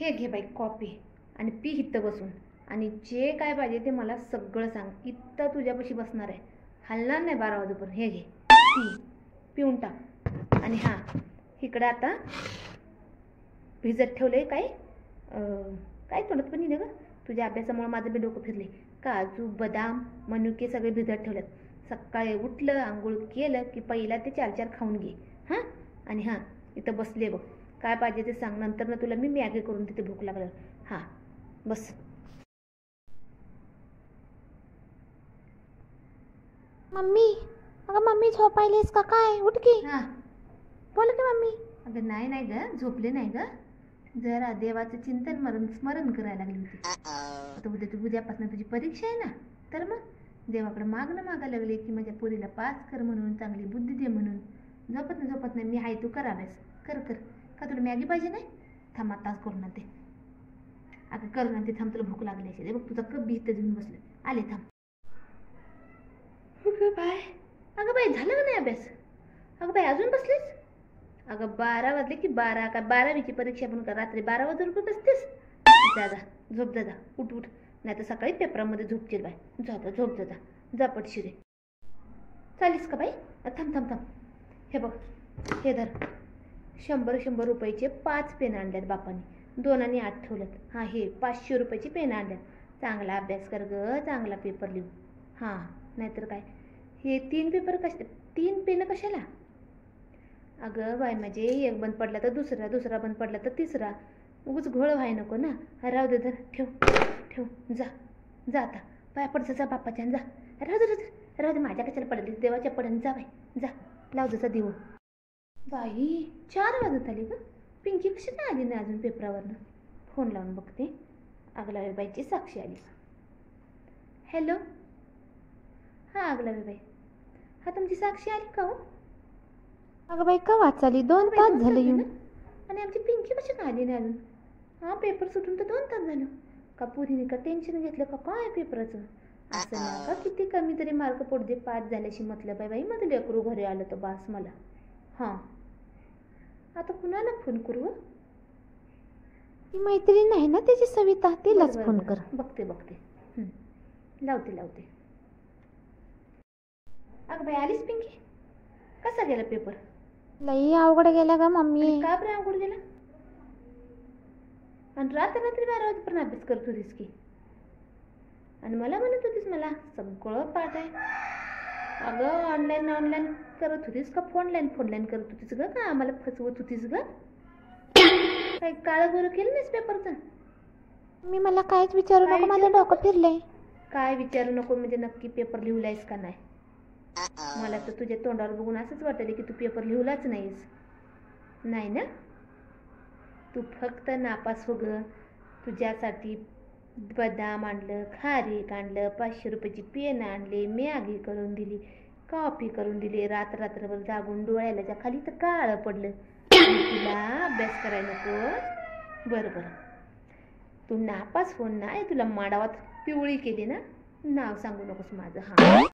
हे घे बाई कॉपी आणि पी इथं बसून, आणि जे काय पाहिजे ते मला सगळं सांग. इथं तुझ्यापाशी बसणार आहे, हलणार नाही 12 वाजेपर्यंत. हे घे पिऊन टाक. आणि हां, इकडं आता भिजत ठेवलंय काय काय तोंडात पण नाही ग, तुझ्या अभ्यासामुळे माझं बी डोकं फिरले. काजू बदाम मनुके सगळे भिजत ठेवलेत. सकाळी उठलं आंघोळ केलं की पहिला ते 4-4 खाऊन घे. हां, आणि हां इथं बसले बघ, काय पाहिजे ते सांग, नंतर ना तुला मी मॅगी करून तिथे भूक लागल्यावर. हां बस. मम्मी, अगं मम्मी झोपायलीस का काय? उठ की. हां बोल की मम्मी. अगं नाही ग, झोपले नाही ग, जरा देवाचं चिंतन स्मरण करायला लागली होती. आता उद्यापासून तुझी परीक्षा आहे ना, तर मग देवाकडे मागायला लागले की माझ्या पोरीला पास कर म्हणून, चांगली बुद्धी दे म्हणून. झोपत नाही मी आहे, तू कर अभ्यास. कर का तुला मॅगी पाहिजे? नाही थांब आताच करून आणते. अगं करून आणते थांब, तुला भूक लागली असेल. बघ तुझा कप बी इथं घेऊन बसले, आले थांब. अगं बाई झालं का नाही अभ्यास? अगं बाई अजून बसलीस? अगं 12 वाजले की 12 का 12वीची परीक्षा पण का रात्री 12 वाजून रुपये बसतेस? जा झोप जा, उठ नाही तर सकाळी पेपरामध्ये झोपतील बाय. जा झोप जा पटशिरे. चालीस का बाई? थांब. हे बघ, हे धर. 100 रुपयाचे 5 पेन आणल्यात बापाने, 2 आणि 8 ठेवल्यात. हां हे 500 रुपयाची पेन आणल्यात. चांगला अभ्यास कर ग, चांगला पेपर लिहू. हां नाहीतर काय, हे 3 पेपर 3 पेन कशाला? अगं बाय म्हणजे एक बंद पडला तर दुसरा बंद पडला तर तिसरा, उगाच घोळ व्हाय नको ना. राहू दे धर, ठेव जा आता पाया पडचं, जा बापाच्या. जा राहू दे माझ्या कशाला पडली, देवाच्या पडन. जा बाई जा, लाव जसा दिवो. बाई 4 वाजत आली ग, पिंकी कशी काय आली नाही अजून पेपरावरनं? फोन लावून बघते. अगलावे बाईची साक्षी आली. हॅलो, हां अगलावे बाई, हा तुमची साक्षी आली का हो? अगं बाई का वाचाली? 2 तास झाले येऊन. आणि आमची पिंकी कशी काय आली नाही अजून? हां पेपर सुटून तर 2 तास झालं. का पुरीने का टेन्शन घेतलं का काय पेपराचं? असं ना का, किती कमी तरी मार्क पडू दे, 5 झाल्याशी मतलब बाई माझं लेकरू घरी आलं तर बास मला. हां आता कुणाला फोन करू? ती मैत्रीण आहे ना त्याची सविता, तिलाच फोन कर. बघते लावते. अगं बाई आलीस पिंकी? कसा गेला पेपर? लई अवघड गेला ग मम्मी. का बरं अवघड गेला? आणि रात्री 12 वाजेपर्यंत अभ्यास करत होतीस की, आणि मला म्हणत होतीस मला सगळं पाठ आहे. अगं ऑनलाईन करत होतीस का फोनलाईन करत होतीस ग, का आम्हाला फसवत होतीस ग? काही काळं गोरं केलं नाहीस पेपरचं? मी मला काहीच विचारू नको, माझं डोकं फिरलंय. काय विचारू नको म्हणजे नक्की पेपर लिहलायस का नाही? मला तर तुझ्या तोंडावर बघून असंच वाटलं की तू पेपर लिहलाच नाहीस. नाही ना, तू फक्त नापास हो ग. तुझ्यासाठी बदाम आणलं, खारीक आणलं, 500 रुपयाची पेन आणले, मॅगी करून दिली, कॉफी करून दिली, रात्रभर जागून डोळ्याला ज्या खाली तर काळं पडलं. तुला अभ्यास करायला नको? बरं तू नापास हो नाही, तुला माडावात पिवळी केली ना, नाव सांगू नकोस माझं. हां